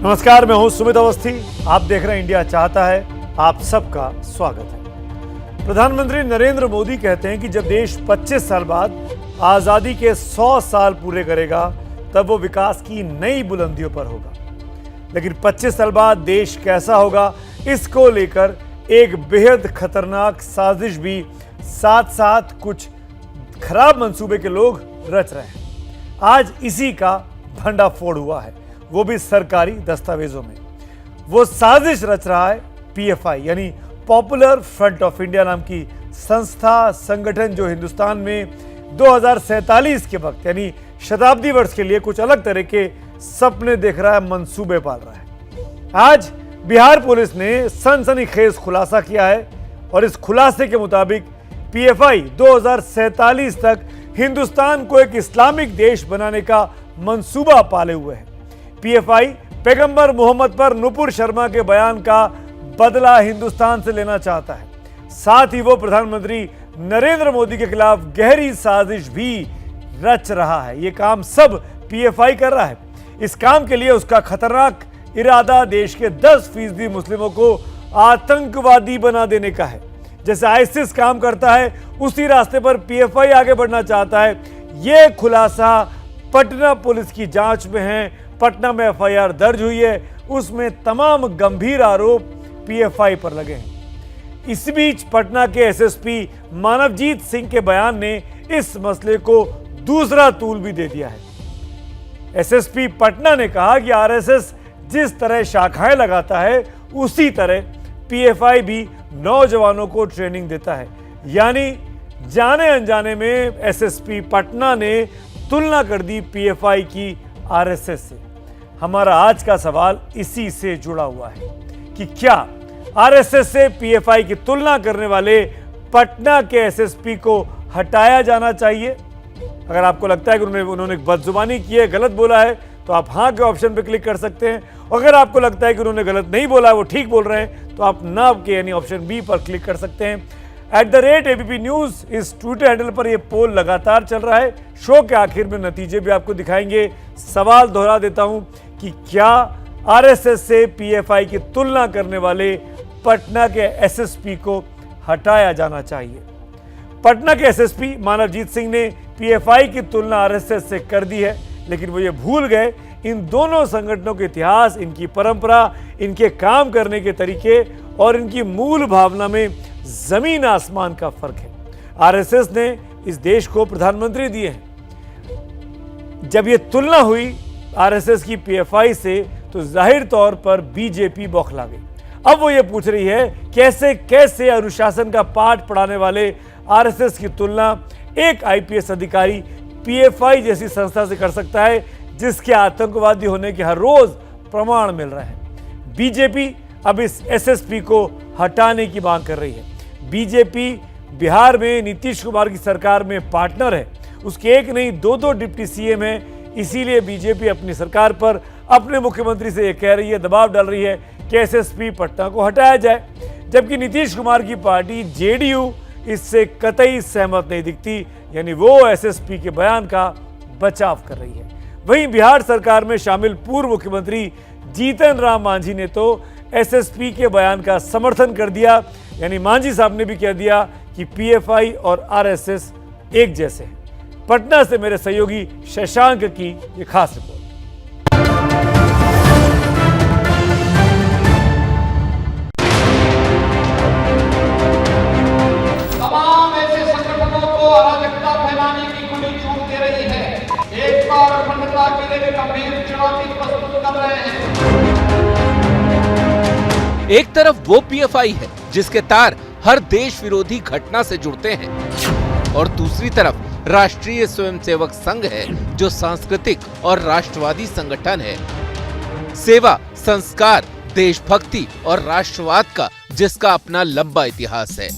नमस्कार, मैं हूं सुमित अवस्थी। आप देख रहे हैं इंडिया चाहता है। आप सबका स्वागत है। प्रधानमंत्री नरेंद्र मोदी कहते हैं कि जब देश 25 साल बाद आजादी के 100 साल पूरे करेगा तब वो विकास की नई बुलंदियों पर होगा। लेकिन 25 साल बाद देश कैसा होगा, इसको लेकर एक बेहद खतरनाक साजिश भी साथ साथ कुछ खराब मंसूबे के लोग रच रहे हैं। आज इसी का भंडाफोड़ हुआ है, वो भी सरकारी दस्तावेजों में। वो साजिश रच रहा है पीएफआई यानी पॉपुलर फ्रंट ऑफ इंडिया नाम की संस्था, संगठन जो हिंदुस्तान में 2047 के वक्त यानी शताब्दी वर्ष के लिए कुछ अलग तरह के सपने देख रहा है, मंसूबे पाल रहा है। आज बिहार पुलिस ने सनसनीखेज खुलासा किया है और इस खुलासे के मुताबिक पीएफआई 2047 तक हिंदुस्तान को एक इस्लामिक देश बनाने का मंसूबा पाले हुए है। पीएफआई पैगंबर मोहम्मद पर नुपुर शर्मा के बयान का बदला हिंदुस्तान से लेना चाहता है। साथ ही वो प्रधानमंत्री नरेंद्र मोदी के खिलाफ गहरी साजिश भी रच रहा है। ये काम सब पीएफआई कर रहा है। इस काम के लिए उसका खतरनाक इरादा देश के 10% मुस्लिमों को आतंकवादी बना देने का है। जैसे आईसिस काम करता है, उसी रास्ते पर पीएफआई आगे बढ़ना चाहता है। यह खुलासा पटना पुलिस की जांच में है। पटना में एफआईआर दर्ज हुई है, उसमें तमाम गंभीर आरोप पीएफआई पर लगे हैं। इस बीच पटना के एसएसपी मानवजीत सिंह के बयान ने इस मसले को दूसरा तूल भी दे दिया है। एसएसपी पटना ने कहा कि आरएसएस जिस तरह शाखाएं लगाता है, उसी तरह पीएफआई भी नौजवानों को ट्रेनिंग देता है। यानी जाने अनजाने में एसएसपी पटना ने तुलना कर दी पीएफआई की आरएसएस से। हमारा आज का सवाल इसी से जुड़ा हुआ है कि क्या आरएसएस से पीएफआई की तुलना करने वाले पटना के एसएसपी को हटाया जाना चाहिए? अगर आपको लगता है कि उन्होंने बदजुबानी की है, गलत बोला है, तो आप हाँ के ऑप्शन पर क्लिक कर सकते हैं। अगर आपको लगता है कि उन्होंने गलत नहीं बोला है, वो ठीक बोल रहे हैं, तो आप ना के यानी ऑप्शन बी पर क्लिक कर सकते हैं। @ABP न्यूज़ इस ट्विटर हैंडल पर यह पोल लगातार चल रहा है। शो के आखिर में नतीजे भी आपको दिखाएंगे। सवाल दोहरा देता हूं कि क्या आरएसएस से पीएफआई की तुलना करने वाले पटना के एसएसपी को हटाया जाना चाहिए? पटना के एसएसपी मानवजीत सिंह ने पीएफआई की तुलना आरएसएस से कर दी है, लेकिन वो ये भूल गए इन दोनों संगठनों के इतिहास, इनकी परंपरा, इनके काम करने के तरीके और इनकी मूल भावना में जमीन आसमान का फर्क है। आरएसएस ने इस देश को प्रधानमंत्री दिए हैं। जब ये तुलना हुई आरएसएस की पीएफआई से, तो जाहिर तौर पर बीजेपी बौखला गई। अब वो ये पूछ रही है कैसे कैसे अनुशासन का पाठ पढ़ाने वाले आरएसएस की तुलना एक आईपीएस अधिकारी पीएफआई जैसी संस्था से कर सकता है, जिसके आतंकवादी होने के हर रोज प्रमाण मिल रहे हैं। बीजेपी अब इस एसएसपी को हटाने की मांग कर रही है। बीजेपी बिहार में नीतीश कुमार की सरकार में पार्टनर है। उसके एक नहीं दो डिप्टी सीएम हैं। इसीलिए बीजेपी अपनी सरकार पर, अपने मुख्यमंत्री से यह कह रही है, दबाव डाल रही है कि एसएसपी पटना को हटाया जाए। जबकि नीतीश कुमार की पार्टी जेडीयू इससे कतई सहमत नहीं दिखती, यानी वो एसएसपी के बयान का बचाव कर रही है। वहीं बिहार सरकार में शामिल पूर्व मुख्यमंत्री जीतन राम मांझी ने तो एसएसपी के बयान का समर्थन कर दिया। यानी मांझी साहब ने भी कह दिया कि पीएफआई और आरएसएस एक जैसे हैं। पटना से मेरे सहयोगी शशांक की ये खास रिपोर्ट। तमाम ऐसे संगठनों को अराजकता फैलाने की खुली छूट दे रही है। एकता और अखंडता के लिए गंभीर चुनौती प्रस्तुत कर रहे हैं। एक तरफ वो पीएफआई है जिसके तार हर देश विरोधी घटना से जुड़ते हैं, और दूसरी तरफ राष्ट्रीय स्वयंसेवक संघ है जो सांस्कृतिक और राष्ट्रवादी संगठन है। सेवा, संस्कार, देशभक्ति और राष्ट्रवाद का जिसका अपना लंबा इतिहास है।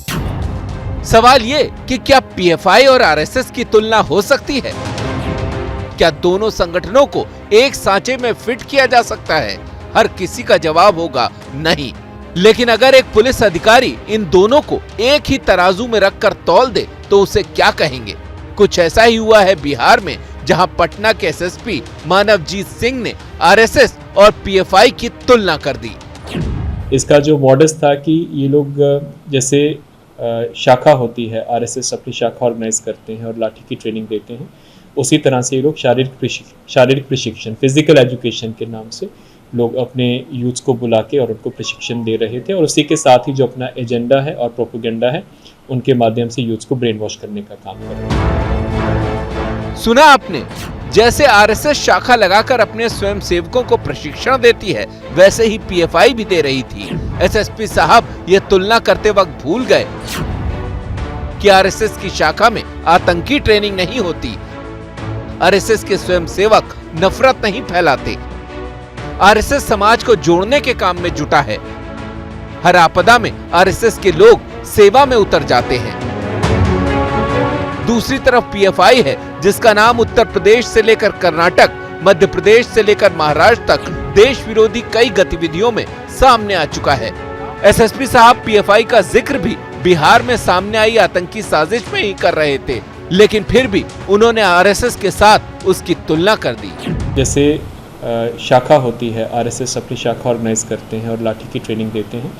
सवाल ये कि क्या पीएफआई और आरएसएस की तुलना हो सकती है? क्या दोनों संगठनों को एक सांचे में फिट किया जा सकता है? हर किसी का जवाब होगा नहीं। लेकिन अगर एक पुलिस अधिकारी इन दोनों को एक ही तराजू में रखकर तौल दे तो उसे क्या कहेंगे? कुछ ऐसा ही हुआ है बिहार में, जहां पटना के एसएसपी मानवजीत सिंह ने आरएसएस और पीएफआई की तुलना कर दी। इसका जो मॉडस था कि ये लोग जैसे शाखा होती है, आरएसएस अपनी शाखा ऑर्गेनाइज करते हैं और लाठी की ट्रेनिंग देते हैं, उसी तरह से ये लोग शारीरिक प्रशिक्षण, फिजिकल एजुकेशन के नाम से लोग अपने यूथ्स को बुला के और उनको प्रशिक्षण दे रहे थे, और उसी के साथ ही जो अपना एजेंडा है और प्रोपेगेंडा है उनके माध्यम से यूथ्स को ब्रेन वॉश करने का काम कर रहे हैं। सुना आपने, जैसे आरएसएस शाखा लगाकर अपने स्वयंसेवकों को प्रशिक्षण देती है, वैसे ही पीएफआई भी दे रही थी। एसएसपी साहब ये तुलना करते वक्त भूल गए कि आरएसएस की शाखा में आतंकी ट्रेनिंग नहीं होती। आरएसएस के स्वयंसेवक नफरत नहीं फैलाते। आरएसएस समाज को जोड़ने के काम में जुटा है। हर आपदा में आरएसएस के लोग सेवा में उतर जाते हैं। दूसरी तरफ पीएफआई है, जिसका नाम उत्तर प्रदेश से लेकर कर्नाटक, मध्य प्रदेश से लेकर महाराष्ट्र तक देश विरोधी कई गतिविधियों में सामने आ चुका है। एसएसपी साहब पीएफआई का जिक्र भी बिहार में सामने आई आतंकी साजिश में ही कर रहे थे, लेकिन फिर भी उन्होंने आरएसएस के साथ उसकी तुलना कर दी। जैसे शाखा होती है, आरएसएस अपनी शाखा ऑर्गेनाइज करते हैं और लाठी की ट्रेनिंग देते हैं,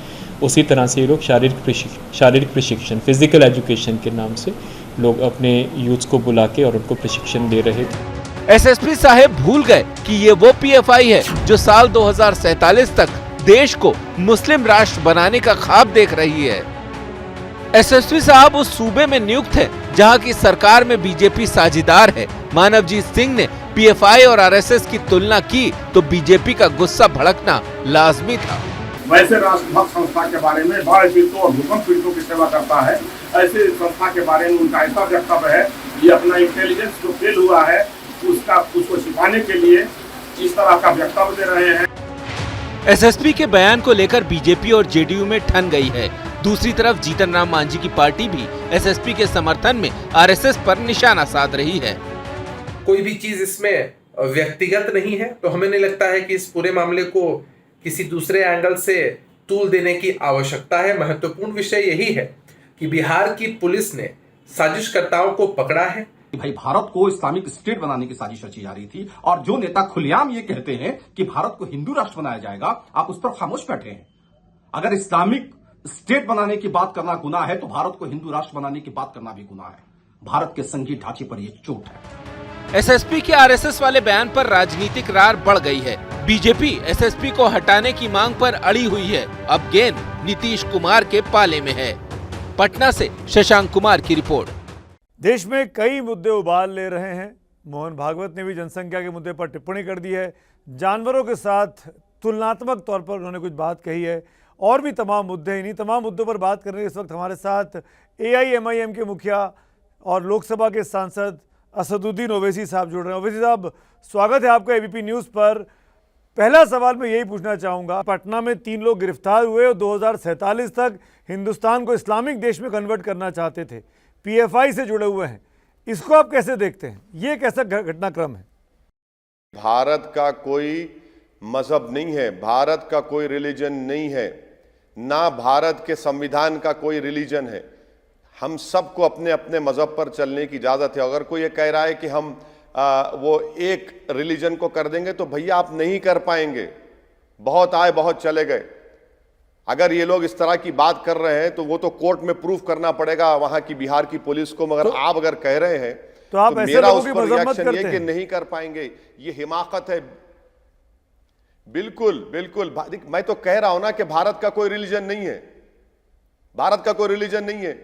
उसी तरह से ये लोग शारीरिक प्रशिक्षण, फिजिकल एजुकेशन के नाम से लोग अपने यूथ्स को बुला के और उनको प्रशिक्षण दे रहे थे। एसएसपी साहब भूल गए कि ये वो पीएफआई है जो साल 2047 तक देश को मुस्लिम राष्ट्र बनाने का ख्वाब देख रही है। एसएसपी साहब उस सूबे में नियुक्त है जहां की सरकार में बीजेपी साझेदार है। मानवजीत सिंह ने पीएफआई और आरएसएस की तुलना की तो बीजेपी का गुस्सा भड़कना लाजमी था। वैसे राष्ट्रभक्त संस्था के बारे में बाढ़ पीड़ितों और भूकंप पीड़ितों की सेवा करता है, ऐसे संस्था के बारे में उनका ऐसा वक्तव्य है, ये अपना इंटेलिजेंस जो फेल हुआ है उसको छिपाने के लिए इस तरह का वक्तव्य दे रहे हैं। एसएसपी के बयान को लेकर बीजेपी और जेडीयू में ठन गई है। दूसरी तरफ जीतन राम मांझी की पार्टी भी एसएसपी के समर्थन में आरएसएस पर निशाना साध रही है। कोई भी चीज इसमें व्यक्तिगत नहीं है, तो हमें नहीं लगता है कि इस पूरे मामले को किसी दूसरे एंगल से तूल देने की आवश्यकता है। महत्वपूर्ण विषय यही है कि बिहार की पुलिस ने साजिशकर्ताओं को पकड़ा है। भाई भारत को इस्लामिक स्टेट बनाने की साजिश रची जा रही थी, और जो नेता खुलेआम ये कहते हैं कि भारत को हिंदू राष्ट्र बनाया जाएगा, आप उस पर खामोश बैठे हैं। अगर इस्लामिक स्टेट बनाने की बात करना गुनाह है तो भारत को हिंदू राष्ट्र बनाने की बात करना भी गुनाह है। भारत के संघीय ढांचे पर यह चोट है। एसएसपी के आरएसएस वाले बयान पर राजनीतिक रार बढ़ गई है। बीजेपी एसएसपी को हटाने की मांग पर अड़ी हुई है। अब गेंद नीतीश कुमार के पाले में है। पटना से शशांक कुमार की रिपोर्ट। देश में कई मुद्दे उबाल ले रहे हैं। मोहन भागवत ने भी जनसंख्या के मुद्दे पर टिप्पणी कर दी है। जानवरों के साथ तुलनात्मक तौर पर उन्होंने कुछ बात कही है। और भी तमाम मुद्दे, इन्हीं तमाम मुद्दों पर बात करने इस वक्त हमारे साथ AIMIM के मुखिया और लोकसभा के सांसद असदुद्दीन ओवैसी साहब जुड़ रहे हैं। ओवैसी साहब, स्वागत है आपका ABP न्यूज़ पर। पहला सवाल मैं यही पूछना चाहूँगा, पटना में 3 लोग गिरफ्तार हुए और 2047 तक हिंदुस्तान को इस्लामिक देश में कन्वर्ट करना चाहते थे, PFI से जुड़े हुए हैं, इसको आप कैसे देखते हैं? ये कैसा घटनाक्रम है? भारत का कोई मजहब नहीं है, भारत का कोई रिलीजन नहीं है, ना भारत के संविधान का कोई रिलीजन है। हम सबको अपने अपने मजहब पर चलने की इजाज़त है। अगर कोई ये कह रहा है कि हम वो एक रिलीजन को कर देंगे तो भैया आप नहीं कर पाएंगे। बहुत आए बहुत चले गए। अगर ये लोग इस तरह की बात कर रहे हैं तो वो तो कोर्ट में प्रूफ करना पड़ेगा वहां की बिहार की पुलिस को। मगर आप अगर कह रहे हैं तो आप ऐसे लोगों की मजम्मत रिएक्शन ये करते कि हैं? नहीं कर पाएंगे, ये हिमाकत है। बिल्कुल बिल्कुल, मैं तो कह रहा हूं ना कि भारत का कोई रिलीजन नहीं है, भारत का कोई रिलीजन नहीं है।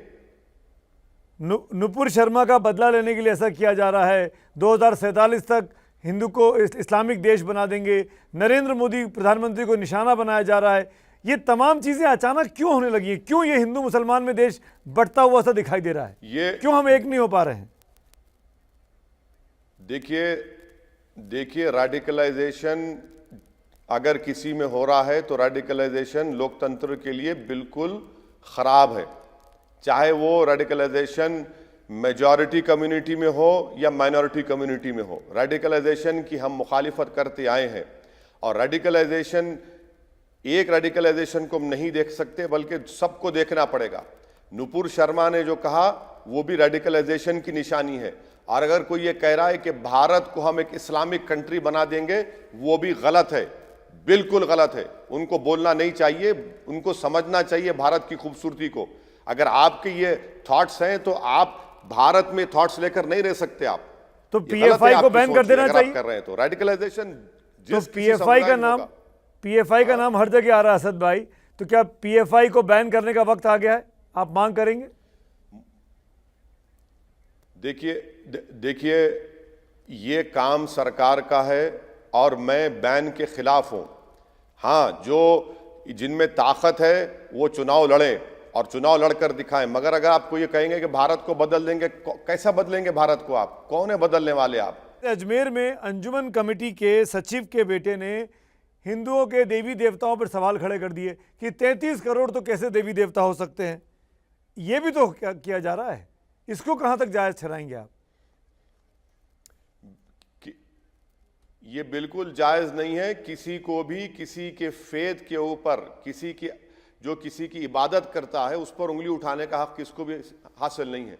नुपुर शर्मा का बदला लेने के लिए ऐसा किया जा रहा है। 2047 तक हिंदू को इस्लामिक देश बना देंगे, नरेंद्र मोदी प्रधानमंत्री को निशाना बनाया जा रहा है। ये तमाम चीजें अचानक क्यों होने लगी हैं? क्यों ये हिंदू मुसलमान में देश बढ़ता हुआ सा दिखाई दे रहा है? क्यों हम एक नहीं हो पा रहे हैं? देखिए रेडिकलाइजेशन अगर किसी में हो रहा है तो रेडिकलाइजेशन लोकतंत्र के लिए बिल्कुल खराब है। चाहे वो रेडिकलाइजेशन मेजॉरिटी कम्युनिटी में हो या माइनॉरिटी कम्युनिटी में हो, रेडिकलाइजेशन की हम मुखालिफत करते आए हैं। और रेडिकलाइजेशन, एक रेडिकलाइजेशन को हम नहीं देख सकते बल्कि सबको देखना पड़ेगा। नुपुर शर्मा ने जो कहा वो भी रेडिकलाइजेशन की निशानी है। और अगर कोई ये कह रहा है कि भारत को हम एक इस्लामिक कंट्री बना देंगे, वो भी गलत है। बिल्कुल गलत है। उनको बोलना नहीं चाहिए, उनको समझना चाहिए भारत की खूबसूरती को। अगर आपके ये थॉट्स हैं तो आप भारत में थॉट्स लेकर नहीं रह सकते। आप तो ये गलत है पीएफआई को आपकी बैन सोच कर देना अगर आप चाहिए। कर रहे हैं तो रेडिकलाइजेशन तो पीएफआई का नाम हर जगह आ रहा है असद भाई, तो क्या पीएफआई को बैन करने का वक्त आ गया है? आप मांग करेंगे? देखिए ये काम सरकार का है और मैं बैन के खिलाफ हूं। हाँ, जो जिनमें ताकत है वो चुनाव लड़ें और चुनाव लड़कर दिखाएं, मगर अगर आपको ये कहेंगे कि भारत को बदल देंगे, कैसा बदलेंगे भारत को? आप कौन है बदलने वाले? आप अजमेर में अंजुमन कमेटी के सचिव के बेटे ने हिंदुओं के देवी देवताओं पर सवाल खड़े कर दिए कि 33 करोड़ तो कैसे देवी देवता हो सकते हैं? ये भी तो क्या किया जा रहा है, इसको कहां तक जायज ठहराएंगे आप? ये बिल्कुल जायज नहीं है। किसी को भी किसी के फेद के ऊपर, किसी की इबादत करता है उस पर उंगली उठाने का हक किसको भी हासिल नहीं है।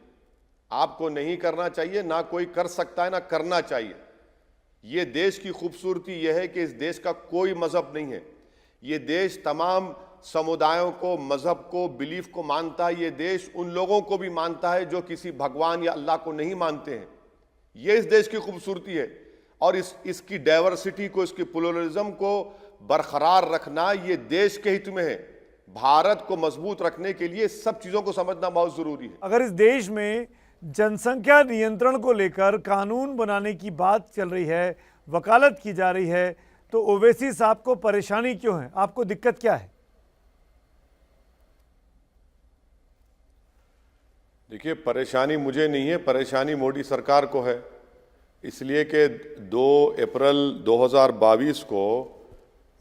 आपको नहीं करना चाहिए, ना कोई कर सकता है, ना करना चाहिए। ये देश की खूबसूरती यह है कि इस देश का कोई मजहब नहीं है। ये देश तमाम समुदायों को, मजहब को, बिलीफ को मानता है। ये देश उन लोगों को भी मानता है जो किसी भगवान या अल्लाह को नहीं मानते हैं। ये इस देश की खूबसूरती है और इसकी डाइवर्सिटी को, इसकी प्लुरलिज्म को बरकरार रखना ये देश के हित में है। भारत को मजबूत रखने के लिए सब चीजों को समझना बहुत जरूरी है। अगर इस देश में जनसंख्या नियंत्रण को लेकर कानून बनाने की बात चल रही है, वकालत की जा रही है, तो ओवैसी साहब को परेशानी क्यों है? आपको दिक्कत क्या है? देखिए, परेशानी मुझे नहीं है, परेशानी मोदी सरकार को है। इसलिए कि 2 अप्रैल 2022 को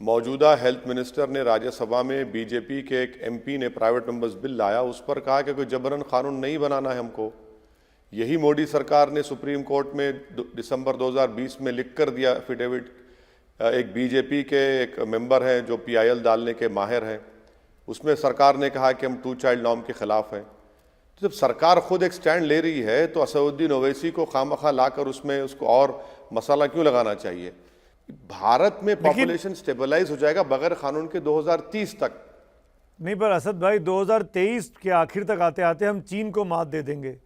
मौजूदा हेल्थ मिनिस्टर ने राज्यसभा में बीजेपी के एक एमपी ने प्राइवेट मेंबर्स बिल लाया, उस पर कहा कि कोई जबरन कानून नहीं बनाना है हमको। यही मोदी सरकार ने सुप्रीम कोर्ट में दिसंबर 2020 में लिख कर दिया एफिडेविट। एक बीजेपी के एक मेंबर हैं जो पीआईएल डालने के माहिर हैं, उसमें सरकार ने कहा कि हम 2 चाइल्ड नॉर्म के खिलाफ हैं। तो जब सरकार खुद एक स्टैंड ले रही है तो असदुद्दीन ओवैसी को खामखा लाकर उसमें उसको और मसाला क्यों लगाना चाहिए? भारत में पॉपुलेशन स्टेबलाइज हो जाएगा बगैर कानून के 2030 तक। नहीं, पर असद भाई 2023 के आखिर तक आते आते हम चीन को मात दे देंगे।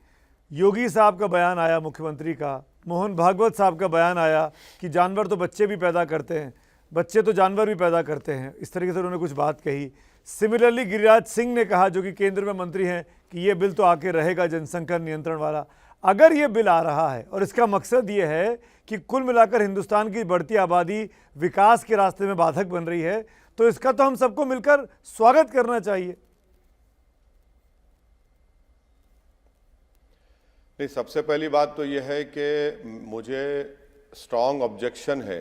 योगी साहब का बयान आया, मुख्यमंत्री का, मोहन भागवत साहब का बयान आया कि जानवर तो बच्चे भी पैदा करते हैं, बच्चे तो जानवर भी पैदा करते हैं। इस तरीके से उन्होंने कुछ बात कही। सिमिलरली गिरिराज सिंह ने कहा, जो कि केंद्र में मंत्री हैं, कि ये बिल तो आके रहेगा जनसंख्या नियंत्रण वाला। अगर ये बिल आ रहा है और इसका मकसद ये है कि कुल मिलाकर हिंदुस्तान की बढ़ती आबादी विकास के रास्ते में बाधक बन रही है, तो इसका तो हम सबको मिलकर स्वागत करना चाहिए। नहीं, सबसे पहली बात तो यह है कि मुझे स्ट्रॉन्ग ऑब्जेक्शन है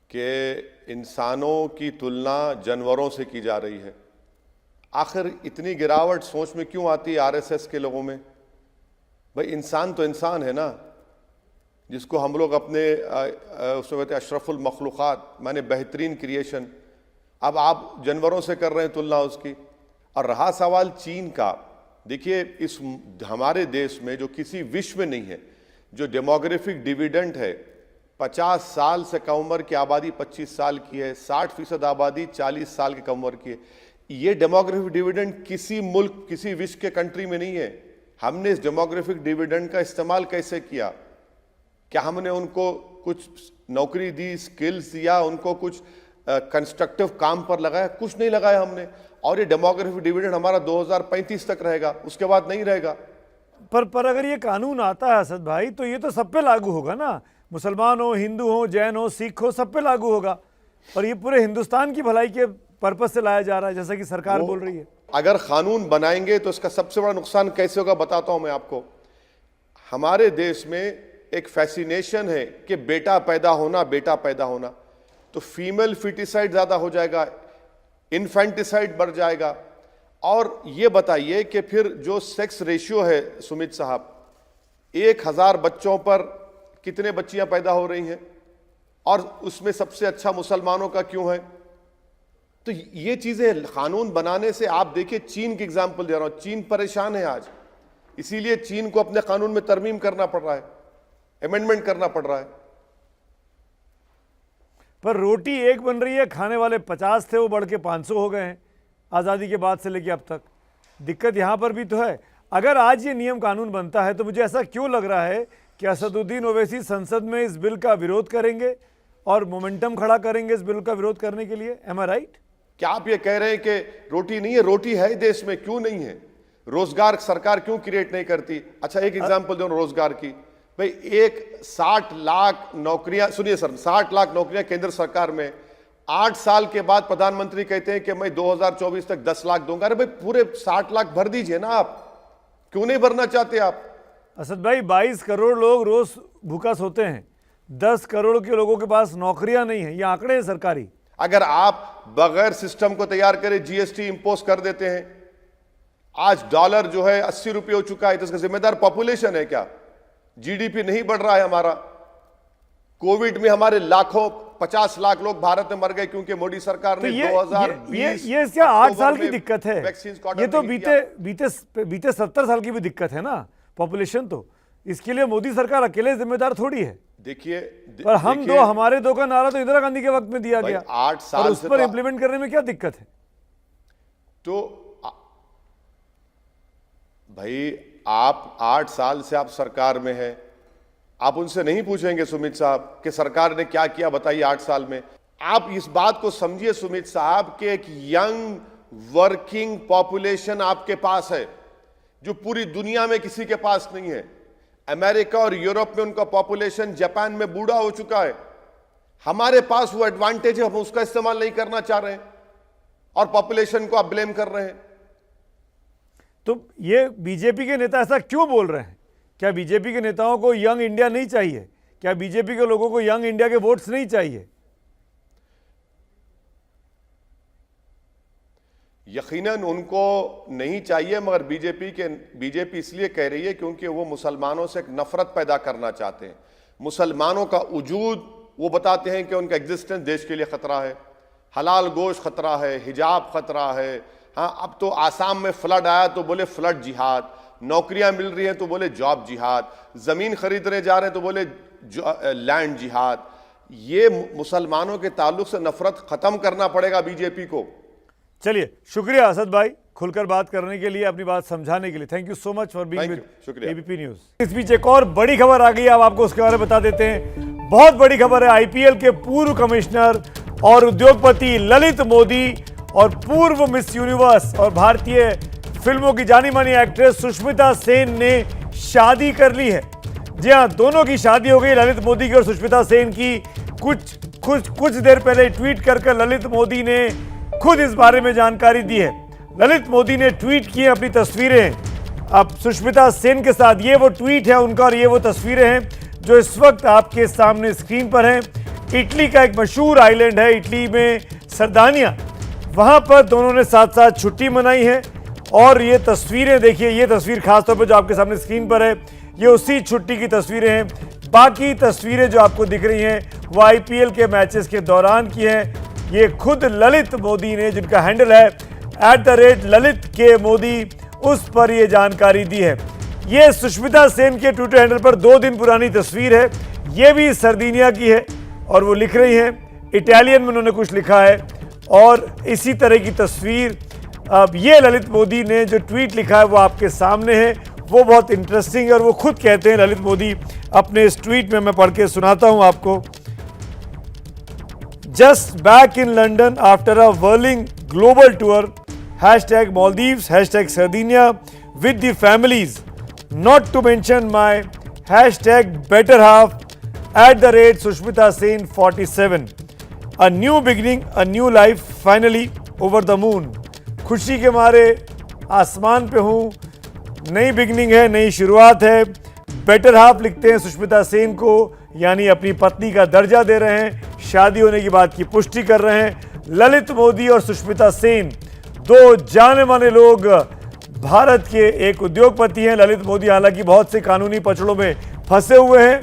कि इंसानों की तुलना जानवरों से की जा रही है। आखिर इतनी गिरावट सोच में क्यों आती है आरएसएस के लोगों में? भाई, इंसान तो इंसान है ना, जिसको हम लोग अपने उसमें कहते हैं अशरफुल मखलूक़ात, माने बेहतरीन क्रिएशन। अब आप जानवरों से कर रहे हैं तुलना उसकी। और रहा सवाल चीन का, देखिए इस हमारे देश में जो किसी विश्व में नहीं है, जो डेमोग्राफिक डिविडेंड है, 50 साल से कम उम्र की आबादी 25 साल की है, 60% आबादी 40 साल की कम उम्र की है। ये डेमोग्राफिक डिविडेंड किसी मुल्क, किसी विश्व के कंट्री में नहीं है। हमने इस डेमोग्राफिक डिविडेंड का इस्तेमाल कैसे किया? क्या हमने उनको कुछ नौकरी दी, स्किल्स दिया, उनको कुछ कंस्ट्रक्टिव काम पर लगाया? कुछ नहीं लगाया हमने। और ये डेमोग्राफिक डिविडेंड हमारा 2035 तक रहेगा, उसके बाद नहीं रहेगा। पर अगर ये कानून आता है असद भाई, तो ये तो सब पे लागू होगा ना, मुसलमान हो, हिंदू हो, जैन हो, सिख हो, सब पे लागू होगा। और ये पूरे हिंदुस्तान की भलाई के पर्पस से लाया जा रहा है, जैसा कि सरकार बोल रही है। अगर कानून बनाएंगे तो इसका सबसे बड़ा नुकसान कैसे होगा बताता हूं मैं आपको। हमारे देश में एक फैसिनेशन है कि बेटा पैदा होना, बेटा पैदा होना, तो फीमेल फिटिसाइड ज्यादा हो जाएगा, इन्फेंटिसाइड बढ़ जाएगा। और ये बताइए कि फिर जो सेक्स रेशियो है सुमित साहब, 1000 बच्चों पर कितने बच्चियां पैदा हो रही हैं? और उसमें सबसे अच्छा मुसलमानों का क्यों है? तो ये चीजें कानून बनाने से, आप देखिए चीन की एग्जांपल दे रहा हूं, चीन परेशान है आज, इसीलिए चीन को अपने कानून में तरमीम करना पड़ रहा है, अमेंडमेंट करना पड़ रहा है। पर रोटी एक बन रही है, खाने वाले 50 थे, वो बढ़ के 500 हो गए हैं आज़ादी के बाद से लेके अब तक। दिक्कत यहाँ पर भी तो है। अगर आज ये नियम कानून बनता है तो मुझे ऐसा क्यों लग रहा है कि असदुद्दीन ओवैसी संसद में इस बिल का विरोध करेंगे और मोमेंटम खड़ा करेंगे इस बिल का विरोध करने के लिए। एम आई राइट? क्या आप ये कह रहे हैं कि रोटी नहीं है? रोटी है देश में, क्यों नहीं है? रोजगार सरकार क्यों क्रिएट नहीं करती? अच्छा, एक एग्जांपल दो रोजगार की। भाई, एक 60 लाख नौकरियां, सुनिए सर, 60 लाख नौकरियां केंद्र सरकार में, 8 साल के बाद प्रधानमंत्री कहते हैं कि मैं 2024 तक 10 लाख दूंगा। अरे भाई, पूरे 60 लाख भर दीजिए ना, आप क्यों नहीं भरना चाहते आप? असद भाई, 22 करोड़ लोग रोज भूखा सोते हैं, 10 करोड़ के लोगों के पास नौकरियां नहीं है, ये आंकड़े हैं सरकारी। अगर आप बगैर सिस्टम को तैयार करे जीएसटी इंपोज कर देते हैं, आज डॉलर जो है 80 रुपये हो चुका है, तो इसका जिम्मेदार पॉपुलेशन है क्या? जीडीपी नहीं बढ़ रहा है हमारा। कोविड में हमारे लाखों 50 लाख लोग भारत में मर गए क्योंकि मोदी सरकार ने 2020 ये क्या 8 साल की दिक्कत है? वैक्सीन का ये तो बीते 70 साल की भी दिक्कत है ना पॉपुलेशन। तो इसके लिए मोदी सरकार अकेले जिम्मेदार थोड़ी है। देखिए, पर हमारे दो का नारा तो इंदिरा गांधी के वक्त में दिया गया, 8 साल और उस पर इंप्लीमेंट करने में क्या दिक्कत है? तो भाई, आप 8 साल से आप सरकार में हैं, आप उनसे नहीं पूछेंगे सुमित साहब कि सरकार ने क्या किया बताइए 8 साल में? आप इस बात को समझिए सुमित साहब कि एक यंग वर्किंग पॉपुलेशन आपके पास है जो पूरी दुनिया में किसी के पास नहीं है। अमेरिका और यूरोप में उनका पॉपुलेशन, जापान में बूढ़ा हो चुका है। हमारे पास वो एडवांटेज है, हम उसका इस्तेमाल नहीं करना चाह रहे हैं और पॉपुलेशन को आप ब्लेम कर रहे हैं। तो ये बीजेपी के नेता ऐसा क्यों बोल रहे हैं? क्या बीजेपी के नेताओं को यंग इंडिया नहीं चाहिए? क्या बीजेपी के लोगों को यंग इंडिया के वोट्स नहीं चाहिए? यकीनन उनको नहीं चाहिए, मगर बीजेपी इसलिए कह रही है क्योंकि वो मुसलमानों से एक नफरत पैदा करना चाहते हैं। मुसलमानों का वजूद वो बताते हैं कि उनका एग्जिस्टेंस देश के लिए खतरा है, हलाल गोश्त खतरा है, हिजाब खतरा है। हाँ, अब तो आसाम में फ्लड आया तो बोले फ्लड जिहाद, नौकरियां मिल रही हैं तो बोले जॉब जिहाद, जमीन खरीदने जा रहे हैं तो बोले लैंड जिहाद। ये मुसलमानों के ताल्लुक से नफरत खत्म करना पड़ेगा बीजेपी को। चलिए, शुक्रिया असद भाई खुलकर बात करने के लिए, अपनी बात समझाने के लिए। Thank you so much for being with ABP news. इस बीच एक और बड़ी खबर आ गई है, अब आपको उसके बारे में बता देते हैं। बहुत बड़ी खबर है। आईपीएल के पूर्व कमिश्नर और उद्योगपति ललित मोदी और पूर्व मिस यूनिवर्स और भारतीय फिल्मों की जानी मानी एक्ट्रेस सुष्मिता सेन ने शादी कर ली है। जी हाँ, दोनों की शादी हो गई, ललित मोदी की और सुष्मिता सेन की। कुछ देर पहले ट्वीट कर ललित मोदी ने खुद इस बारे में जानकारी दी है। ललित मोदी ने ट्वीट की अपनी तस्वीरें अब सुष्मिता सेन के साथ। ये वो ट्वीट है उनका और ये वो तस्वीरें हैं जो इस वक्त आपके सामने स्क्रीन पर हैं। इटली का एक मशहूर आइलैंड है, इटली में सरदानिया, वहां पर दोनों ने साथ साथ छुट्टी मनाई है। और ये तस्वीरें देखिए, ये तस्वीर खासतौर पर जो आपके सामने स्क्रीन पर है, ये उसी छुट्टी की तस्वीरें हैं। बाकी तस्वीरें जो आपको दिख रही हैं वो आईपीएल के मैचेस के दौरान की हैं। ये खुद ललित मोदी ने, जिनका हैंडल है @ललित के मोदी, उस पर ये जानकारी दी है। ये सुष्मिता सेन के ट्विटर हैंडल पर 2 दिन पुरानी तस्वीर है। ये भी सरदीनिया की है और वो लिख रही हैं, इटालियन में उन्होंने कुछ लिखा है। और इसी तरह की तस्वीर अब ये ललित मोदी ने जो ट्वीट लिखा है वो आपके सामने है। वो बहुत इंटरेस्टिंग है और वो खुद कहते हैं ललित मोदी अपने इस ट्वीट में, मैं पढ़ के सुनाता हूं आपको। Just back in London after a whirling global tour, #Maldives, #Sardinia with the families, not to mention my #better half @Sushmita Sen 47. A new beginning, a new life, finally over the moon. खुशी के मारे आसमान पे हूँ, नई beginning है, नई शुरुआत है। बेटर हाफ लिखते हैं सुष्मिता सेन को, यानी अपनी पत्नी का दर्जा दे रहे हैं, शादी होने की बात की पुष्टि कर रहे हैं। ललित मोदी और सुष्मिता सेन, 2 जाने माने लोग, भारत के एक उद्योगपति हैं। ललित मोदी हालांकि बहुत से कानूनी पचड़ों में फंसे हुए हैं,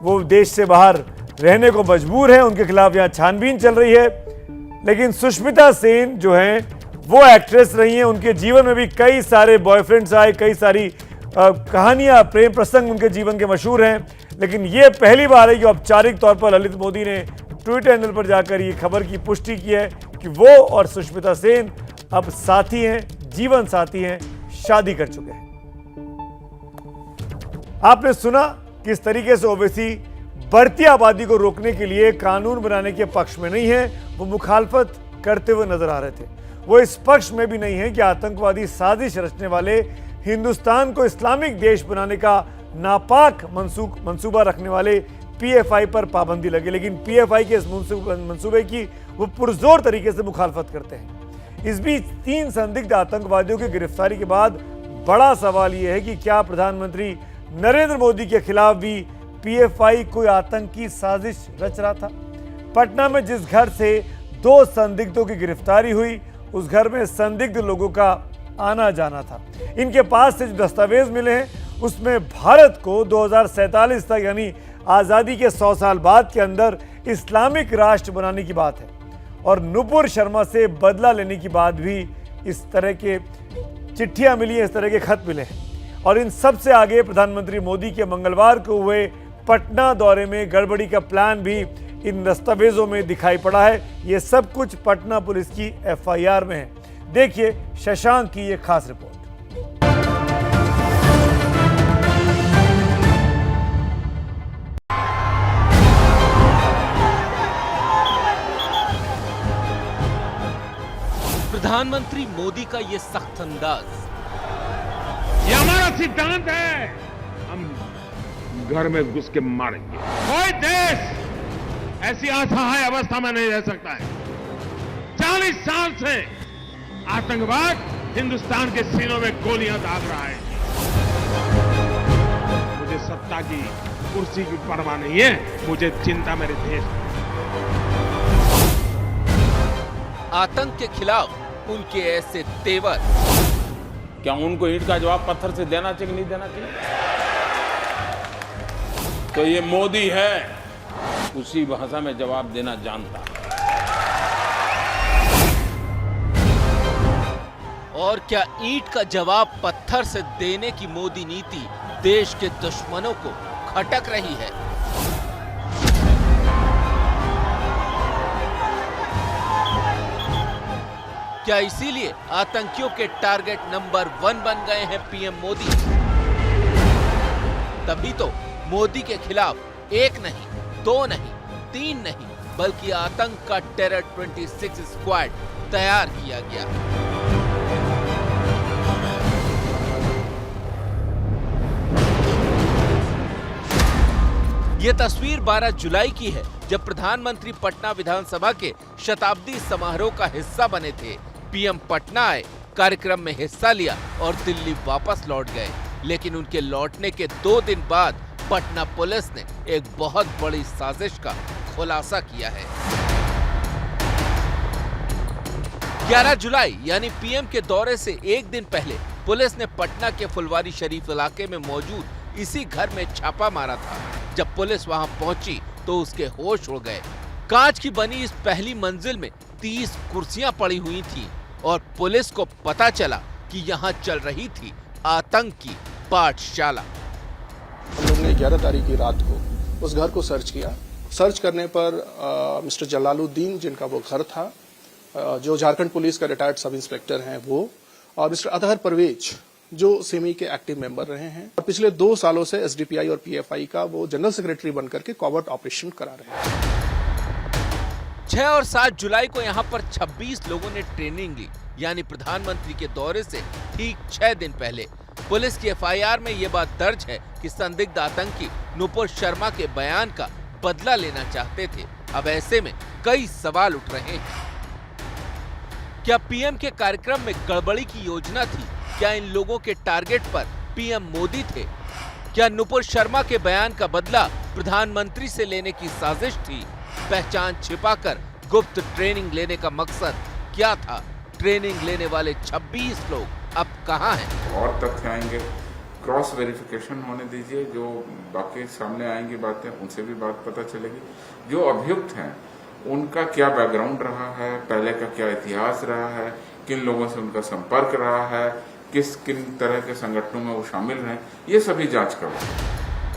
वो देश से बाहर रहने को मजबूर हैं, उनके खिलाफ यहाँ छानबीन चल रही है। लेकिन सुष्मिता सेन जो हैं वो एक्ट्रेस रही हैं, उनके जीवन में भी कई सारे बॉयफ्रेंड्स आए, कई सारी कहानियां, प्रेम प्रसंग उनके जीवन के मशहूर हैं। लेकिन ये पहली बार है कि औपचारिक तौर पर ललित मोदी ने ट्विटर हैंडल पर जाकर ये खबर की पुष्टि की है कि वो और सुष्मिता सेन अब साथी हैं, जीवन साथी हैं, शादी कर चुके हैं। आपने सुना किस तरीके से ओवैसी बढ़ती आबादी को रोकने के लिए कानून बनाने के पक्ष में नहीं है, वो मुखालफत करते हुए नजर आ रहे थे। वो इस पक्ष में भी नहीं है कि आतंकवादी साजिश रचने वाले हिंदुस्तान को इस्लामिक देश बनाने का नापाक मंसूबा रखने वाले पीएफआई पर पाबंदी लगे, लेकिन पीएफआई के इस मंसूबे की वो पुरजोर तरीके से मुखालफत करते हैं। इस बीच 3 संदिग्ध आतंकवादियों की गिरफ्तारी के बाद बड़ा सवाल यह है कि क्या प्रधानमंत्री नरेंद्र मोदी के खिलाफ भी पीएफआई कोई आतंकी साजिश रच रहा था। पटना में जिस घर से 2 संदिग्धों की गिरफ्तारी हुई, उस घर में संदिग्ध लोगों का आना जाना था। इनके पास से जो दस्तावेज मिले हैं उसमें भारत को 2047 तक यानी आज़ादी के 100 साल बाद के अंदर इस्लामिक राष्ट्र बनाने की बात है और नुपुर शर्मा से बदला लेने की बात भी इस तरह के चिट्ठियां मिली हैं, इस तरह के खत मिले हैं। और इन सब से आगे प्रधानमंत्री मोदी के मंगलवार को हुए पटना दौरे में गड़बड़ी का प्लान भी इन दस्तावेजों में दिखाई पड़ा है। ये सब कुछ पटना पुलिस की एफआईआर में है। देखिए शशांक की ये खास रिपोर्ट। प्रधानमंत्री मोदी का ये सख्त अंदाज, ये हमारा सिद्धांत है, हम घर में घुस के मारेंगे। कोई देश ऐसी असहाय अवस्था में नहीं रह सकता है। 40 साल से आतंकवाद हिंदुस्तान के सीनों में गोलियां दाग रहा है। मुझे सत्ता की कुर्सी की परवाह नहीं है, मुझे चिंता मेरे देश की। आतंक के खिलाफ उनके ऐसे तेवर, क्या उनको ईंट का जवाब पत्थर से देना चाहिए नहीं देना चाहिए? तो ये मोदी है, उसी भाषा में जवाब देना जानता है। और क्या ईंट का जवाब पत्थर से देने की मोदी नीति देश के दुश्मनों को खटक रही है? क्या इसीलिए आतंकियों के टारगेट नंबर 1 बन गए हैं पीएम मोदी? तभी तो मोदी के खिलाफ 1 नहीं, 2 नहीं, 3 नहीं, बल्कि आतंक का टेरर 26 स्क्वाड तैयार किया गया। ये तस्वीर 12 जुलाई की है, जब प्रधानमंत्री पटना विधानसभा के शताब्दी समारोह का हिस्सा बने थे। पीएम पटना आए, कार्यक्रम में हिस्सा लिया और दिल्ली वापस लौट गए। लेकिन उनके लौटने के 2 दिन बाद पटना पुलिस ने एक बहुत बड़ी साजिश का खुलासा किया है। 11 जुलाई यानी पीएम के दौरे से 1 दिन पहले पुलिस ने पटना के फुलवारी शरीफ इलाके में मौजूद इसी घर में छापा मारा था। जब पुलिस वहां पहुंची तो उसके होश उड़ गए। कांच की बनी इस पहली मंजिल में 30 कुर्सियां पड़ी हुई थी और पुलिस को पता चला कि यहां चल रही थी आतंक की पाठशाला। हम लोग ने 11 तारीख की रात को उस घर को सर्च किया। सर्च करने पर मिस्टर जलालुद्दीन, जिनका वो घर था, जो झारखंड पुलिस का रिटायर्ड सब इंस्पेक्टर हैं वो, और मिस्टर अतहर परवेज, जो सिमी के एक्टिव मेंबर रहे हैं और पिछले 2 सालों से एसडीपीआई और पीएफआई का वो जनरल सेक्रेटरी बनकर के कॉवर्ट ऑपरेशन करा रहे हैं। 6 और 7 जुलाई को यहाँ पर 26 लोगों ने ट्रेनिंग ली, यानी प्रधानमंत्री के दौरे से ठीक 6 दिन पहले। पुलिस की एफआईआर में ये बात दर्ज है कि संदिग्ध आतंकी नुपुर शर्मा के बयान का बदला लेना चाहते थे। अब ऐसे में कई सवाल उठ रहे हैं। क्या पीएम के कार्यक्रम में गड़बड़ी की योजना थी? क्या इन लोगों के टारगेट पर पीएम मोदी थे? क्या नुपुर शर्मा के बयान का बदला प्रधानमंत्री से लेने की साजिश थी? पहचान छिपाकर गुप्त ट्रेनिंग लेने का मकसद क्या था? ट्रेनिंग लेने वाले 26 लोग अब कहां हैं? और तथ्य आएंगे, क्रॉस वेरिफिकेशन होने दीजिए, जो बाकी सामने आएंगी बातें उनसे भी बात पता चलेगी। जो अभियुक्त हैं उनका क्या बैकग्राउंड रहा है, पहले का क्या इतिहास रहा है, किन लोगों से उनका संपर्क रहा है, किन तरह के संगठनों में वो शामिल हैं, ये सभी जांच करो।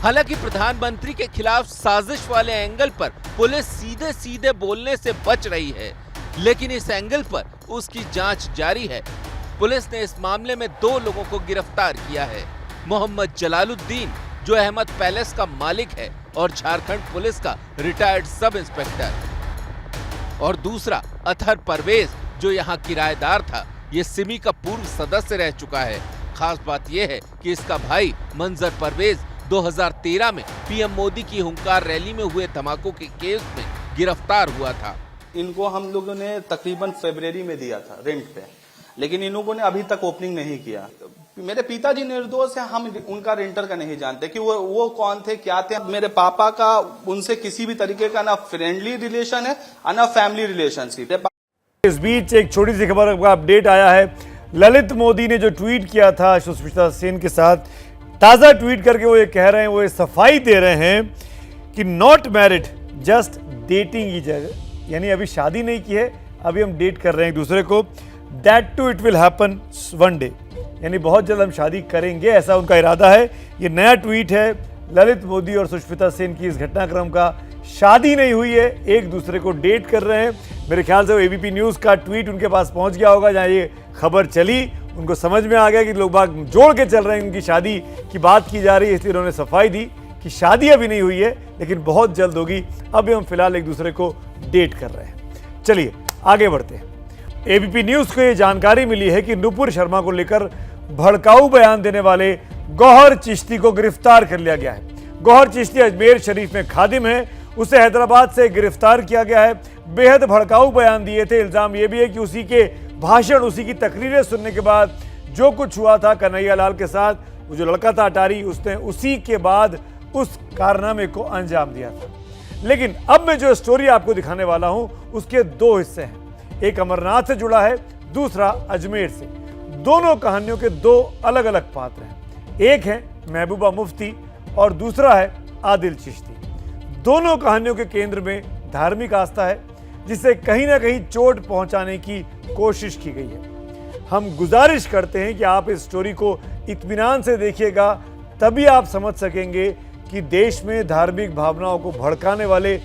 हालांकि प्रधानमंत्री के खिलाफ साजिश वाले एंगल पर पुलिस सीधे सीधे बोलने से बच रही है, लेकिन इस एंगल पर उसकी जांच जारी है। पुलिस ने इस मामले में 2 लोगों को गिरफ्तार किया है। मोहम्मद जलालुद्दीन, जो अहमद पैलेस का मालिक है और झारखंड पुलिस का रिटायर्ड सब इंस्पेक्टर, और दूसरा अतहर परवेज, जो यहाँ किराएदार था। ये सिमी का पूर्व सदस्य रह चुका है। खास बात यह है कि इसका भाई मंजर परवेज 2013 में पीएम मोदी की हुंकार रैली में हुए धमाकों के केस में गिरफ्तार हुआ था। इनको हम लोगों ने तकरीबन फरवरी में दिया था रेंट पे, लेकिन इन लोगों ने अभी तक ओपनिंग नहीं किया। मेरे पिताजी निर्दोष है, हम उनका रेंटर का नहीं जानते कि वो कौन थे, क्या थे। मेरे पापा का उनसे किसी भी तरीके का ना फ्रेंडली रिलेशन है ना फैमिली रिलेशनशिप। इस बीच एक छोटी सी खबर का अपडेट आया है। ललित मोदी ने जो ट्वीट किया था सुष्मिता सेन के साथ, ताज़ा ट्वीट करके वो ये कह रहे हैं, वो ये सफाई दे रहे हैं कि not married just dating each other, यानी अभी शादी नहीं की है, अभी हम डेट कर रहे हैं एक दूसरे को। That too it will happen one day, यानी बहुत जल्द हम शादी करेंगे, ऐसा उनका इरादा है। ये नया ट्वीट है ललित मोदी और सुष्मिता सेन की इस घटनाक्रम का। शादी नहीं हुई है, एक दूसरे को डेट कर रहे हैं। मेरे ख्याल से वो एबीपी न्यूज़ का ट्वीट उनके पास पहुंच गया होगा, जहां ये खबर चली, उनको समझ में आ गया कि लोग बाग जोड़ के चल रहे हैं, उनकी शादी की बात की जा रही है, इसलिए उन्होंने सफाई दी कि शादी अभी नहीं हुई है, लेकिन बहुत जल्द होगी। अभी हम फिलहाल एक दूसरे को डेट कर रहे हैं। चलिए आगे बढ़ते हैं। एबीपी न्यूज़ को ये जानकारी मिली है कि नुपुर शर्मा को लेकर भड़काऊ बयान देने वाले गौहर चिश्ती को गिरफ्तार कर लिया गया है। गौहर चिश्ती अजमेर शरीफ में खादिम है, उसे हैदराबाद से गिरफ्तार किया गया है। बेहद भड़काऊ बयान दिए थे। इल्जाम यह भी है कि उसी के भाषण, उसी की तकरीरें सुनने के बाद जो कुछ हुआ था कन्हैया लाल के साथ, वो जो लड़का था अटारी, उसने उसी के बाद उस कारनामे को अंजाम दिया था। लेकिन अब मैं जो स्टोरी आपको दिखाने वाला हूं उसके 2 हिस्से हैं। एक अमरनाथ से जुड़ा है, दूसरा अजमेर से। दोनों कहानियों के 2 अलग अलग पात्र हैं। एक है महबूबा मुफ्ती और दूसरा है आदिल चिश्ती। दोनों कहानियों के केंद्र में धार्मिक आस्था है, जिसे कहीं ना कहीं चोट पहुंचाने की कोशिश की गई है। हम गुजारिश करते हैं कि आप इस स्टोरी को इत्मीनान से देखिएगा, तभी आप समझ सकेंगे कि देश में धार्मिक भावनाओं को भड़काने वाले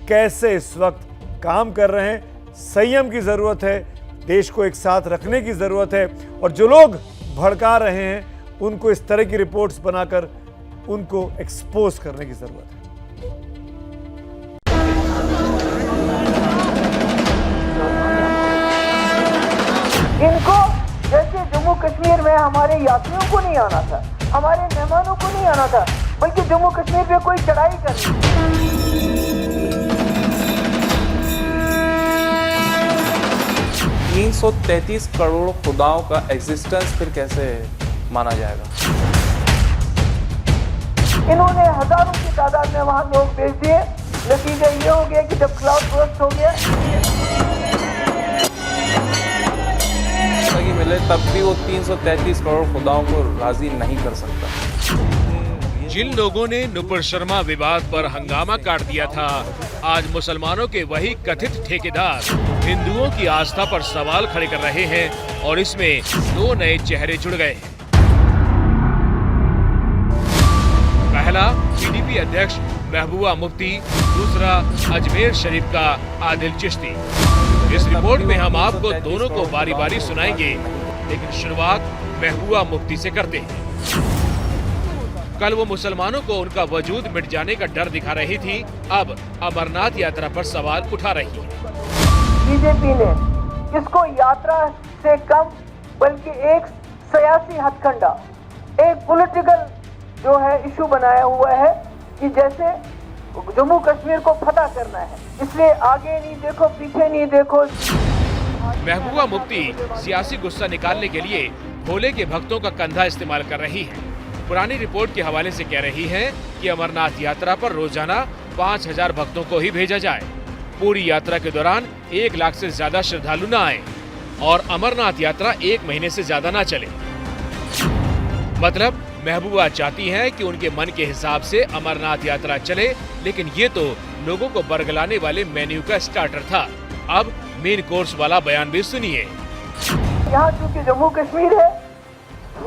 कैसे इस वक्त काम कर रहे हैं। संयम की ज़रूरत है, देश को एक साथ रखने की ज़रूरत है, और जो लोग भड़का रहे हैं उनको इस तरह की रिपोर्ट्स बनाकर उनको एक्सपोज करने की ज़रूरत है। इनको जैसे जम्मू कश्मीर में हमारे यात्रियों को नहीं आना था, हमारे मेहमानों को नहीं आना था, बल्कि जम्मू कश्मीर पे कोई चढ़ाई करनी। 333 करोड़ खुदाओं का एग्जिस्टेंस फिर कैसे माना जाएगा? इन्होंने हजारों की तादाद में वहां लोग भेज दिए। नतीजा ये हो गया कि जब क्लाउड बर्स्ट हो गया कि मिले, तब भी वो 333 करोड़ खुदाओं को राजी नहीं कर सकता। जिन लोगों ने नुपुर शर्मा विवाद पर हंगामा काट दिया था, आज मुसलमानों के वही कथित ठेकेदार हिंदुओं की आस्था पर सवाल खड़े कर रहे हैं, और इसमें 2 नए चेहरे जुड़ गए हैं। पहला पीडीपी अध्यक्ष महबूबा मुफ्ती, दूसरा अजमेर शरीफ का आदिल चिश्ती। इस रिपोर्ट में हम आपको दोनों को बारी बारी सुनाएंगे, लेकिन शुरुआत महबूबा मुफ्ती से करते हैं। कल वो मुसलमानों को उनका वजूद मिट जाने का डर दिखा रही थी, अब अमरनाथ यात्रा पर सवाल उठा रही है। बीजेपी ने इसको यात्रा से कम बल्कि एक सियासी हथकंडा, एक पॉलिटिकल जो है इशू बनाया हुआ है कि जैसे जम्मू कश्मीर को फतह करना है, इसलिए आगे नहीं देखो, पीछे नहीं देखो। महबूबा मुफ्ती सियासी गुस्सा निकालने के लिए भोले के भक्तों का कंधा इस्तेमाल कर रही है। पुरानी रिपोर्ट के हवाले से कह रही है कि अमरनाथ यात्रा पर रोजाना 5000 भक्तों को ही भेजा जाए, पूरी यात्रा के दौरान 1 लाख से ज्यादा श्रद्धालु न आए, और अमरनाथ यात्रा 1 महीने से ज्यादा न चले। मतलब महबूबा चाहती हैं कि उनके मन के हिसाब से अमरनाथ यात्रा चले, लेकिन ये तो लोगों को बरगलाने वाले मेन्यू का स्टार्टर था। अब मेन कोर्स वाला बयान भी सुनिए। यहाँ चूँकि जम्मू कश्मीर है,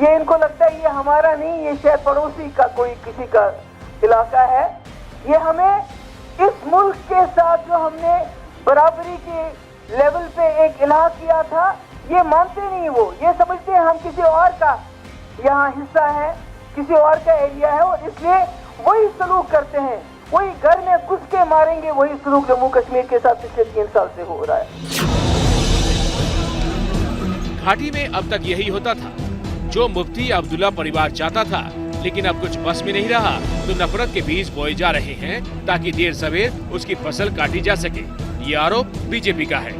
ये इनको लगता है ये हमारा नहीं, ये शायद पड़ोसी का कोई किसी का इलाका है। ये हमें इस मुल्क के साथ जो हमने बराबरी के लेवल पे एक इलाहा किया था, ये मानते नहीं, वो ये समझते हैं हम किसी और का यहाँ हिस्सा है, किसी और का एरिया है, और इसलिए वही सलूक करते हैं, वही घर में घुस के मारेंगे, वही सलूक जम्मू कश्मीर के साथ पिछले 3 साल से हो रहा है। घाटी में अब तक यही होता था, जो मुफ्ती अब्दुल्ला परिवार चाहता था, लेकिन अब कुछ बस में नहीं रहा तो नफरत के बीज बोए जा रहे हैं ताकि देर सवेर उसकी फसल काटी जा सके। ये आरोप बीजेपी का है।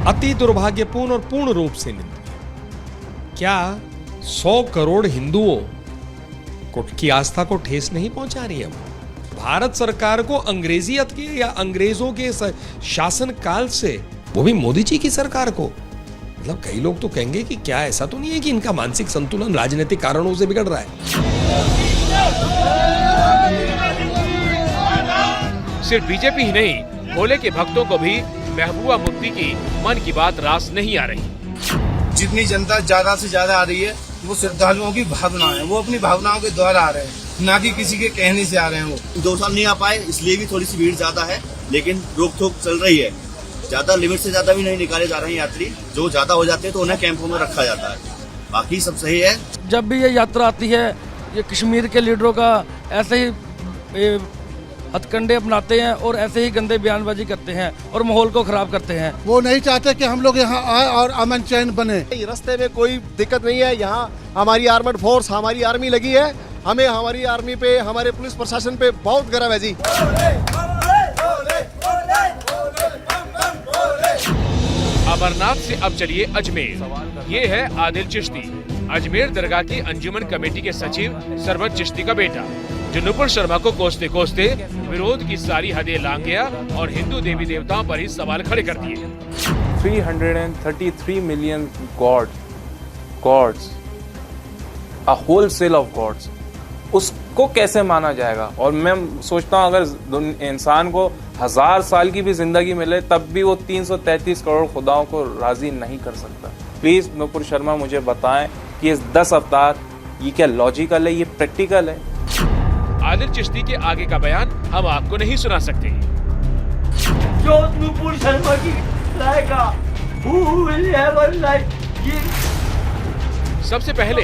अति दुर्भाग्यपूर्ण और पूर्ण रूप से निंदनीय। क्या 100 करोड़ हिंदुओं की आस्था को ठेस नहीं पहुंचा रही है? भारत सरकार को अंग्रेजियत के या अंग्रेजों के शासन काल से, वो भी मोदी जी की सरकार को, मतलब कई लोग तो कहेंगे कि क्या ऐसा तो नहीं है कि इनका मानसिक संतुलन राजनीतिक कारणों से बिगड़ रहा है? सिर्फ बीजेपी ही नहीं, भोले के भक्तों को भी महबूबा मुफ्ती की मन की बात रास नहीं आ रही। जितनी जनता ज्यादा से ज्यादा आ रही है, वो श्रद्धालुओं की भावना है, वो अपनी भावनाओं के द्वारा आ रहे हैं, ना कि किसी के कहने से आ रहे हैं। वो 2 साल नहीं आ पाए, इसलिए भी थोड़ी सी भीड़ ज्यादा है, लेकिन रोक टोक चल रही है। ज्यादा लिमिट से ज्यादा भी नहीं निकाले जा रहे हैं यात्री। जो ज्यादा हो जाते हैं तो उन्हें कैंपों में रखा जाता है, बाकी सब सही है। जब भी ये यात्रा आती है, ये कश्मीर के लीडरों का ऐसे ही हथकंडे अपनाते हैं और ऐसे ही गंदे बयानबाजी करते हैं और माहौल को खराब करते हैं। वो नहीं चाहते कि हम लोग यहाँ आए और अमन चैन बने। रास्ते में कोई दिक्कत नहीं है, यहाँ हमारी आर्मड फोर्स, हमारी आर्मी लगी है, हमें हमारी आर्मी पे, हमारे पुलिस प्रशासन पे बहुत गर्व है जी। अमरनाथ से अब चलिए अजमेर। ये है आदिल चिश्ती, अजमेर दरगाह की अंजुमन कमेटी के सचिव सरवर चिश्ती का बेटा, जो नुपुर शर्मा को कोसते कोसते विरोध की सारी हदें लांघ गया और हिंदू देवी देवताओं पर ही सवाल खड़े कर दिए। 333 million gods, a wholesale of gods, उसको कैसे माना जाएगा? और मैं सोचता हूँ अगर इंसान को 1000 साल की भी जिंदगी मिले तब भी वो 333 करोड़ खुदाओं को राजी नहीं कर सकता। प्लीज नुपुर शर्मा मुझे बताएं कि इस 10 अवतार ये क्या लॉजिकल है, ये प्रैक्टिकल है? आदिल चिश्ती के आगे का बयान हम आपको नहीं सुना सकते। जो नुपुर शर्मा की लाएगा, who will ever like it? सबसे पहले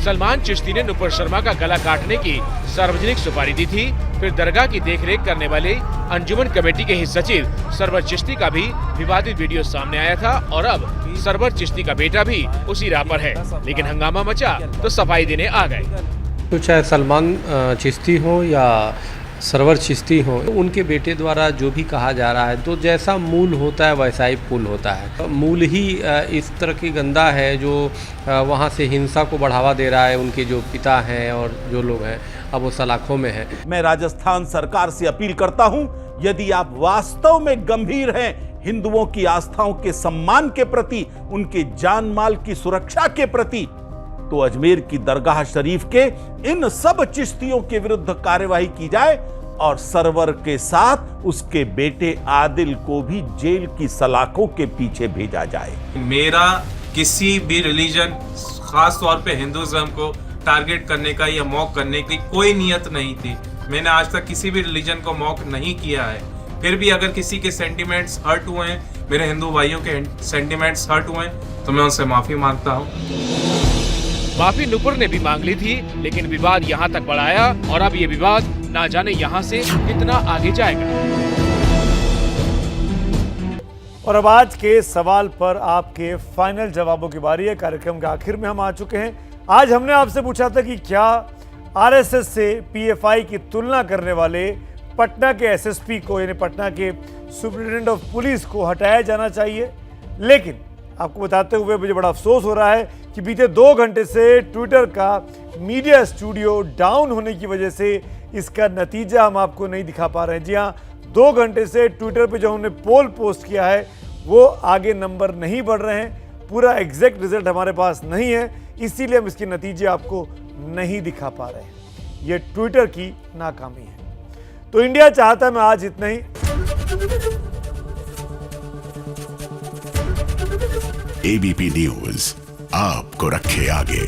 सलमान चिश्ती ने नुपुर शर्मा का गला काटने की सार्वजनिक सुपारी दी थी, फिर दरगाह की देखरेख करने वाले अंजुमन कमेटी के ही सचिव सरवर चिश्ती का भी विवादित वीडियो सामने आया था और अब सरवर चिश्ती का बेटा भी उसी राह पर है। लेकिन हंगामा मचा तो सफाई देने आ गए। तो चाहे सलमान चिश्ती हो या सरवर चिश्ती हो, उनके बेटे द्वारा जो भी कहा जा रहा है, तो जैसा मूल होता है वैसा ही फूल होता है। मूल ही इस तरह की गंदा है जो वहाँ से हिंसा को बढ़ावा दे रहा है। उनके जो पिता हैं और जो लोग हैं अब वो सलाखों में हैं। मैं राजस्थान सरकार से अपील करता हूं, यदि आप वास्तव में गंभीर हैं हिंदुओं की आस्थाओं के सम्मान के प्रति, उनके जान माल की सुरक्षा के प्रति, तो अजमेर की दरगाह शरीफ के इन सब चिश्तियों के विरुद्ध कार्यवाही की जाए और सरवर के साथ उसके बेटे आदिल को भी जेल की सलाखों के पीछे भेजा जाए। मेरा किसी भी रिलीजन, खास तौर पे हिंदुइज्म को टारगेट करने का या मॉक करने की कोई नियत नहीं थी। मैंने आज तक किसी भी रिलीजन को मॉक नहीं किया है। फिर भी अगर किसी के सेंटिमेंट्स हर्ट हुए हैं, मेरे हिंदू भाइयों के सेंटिमेंट्स हर्ट हुए हैं, तो मैं उनसे माफी मांगता हूँ। माफी नुपुर ने भी मांग ली थी, लेकिन विवाद यहाँ तक बढ़ाया और अब ये विवाद ना जाने यहाँ से कितना आगे जाएगा। और अब आज के सवाल पर आपके फाइनल जवाबों की बारी है। कार्यक्रम के आखिर में हम आ चुके हैं। आज हमने आपसे पूछा था कि क्या आरएसएस से पीएफआई की तुलना करने वाले पटना के एसएसपी को, यानी पटना के सुप्रिंटेंडेंट ऑफ पुलिस को हटाया जाना चाहिए। लेकिन आपको बताते हुए मुझे बड़ा अफसोस हो रहा है कि बीते 2 घंटे से ट्विटर का मीडिया स्टूडियो डाउन होने की वजह से इसका नतीजा हम आपको नहीं दिखा पा रहे हैं। जी हाँ, 2 घंटे से ट्विटर पे जो हमने पोल पोस्ट किया है वो आगे नंबर नहीं बढ़ रहे हैं। पूरा एग्जैक्ट रिजल्ट हमारे पास नहीं है, इसीलिए हम इसके नतीजे आपको नहीं दिखा पा रहे हैं। ये ट्विटर की नाकामी है। तो इंडिया चाहता मैं आज इतना ही। एबीपी न्यूज आपको रखे आगे।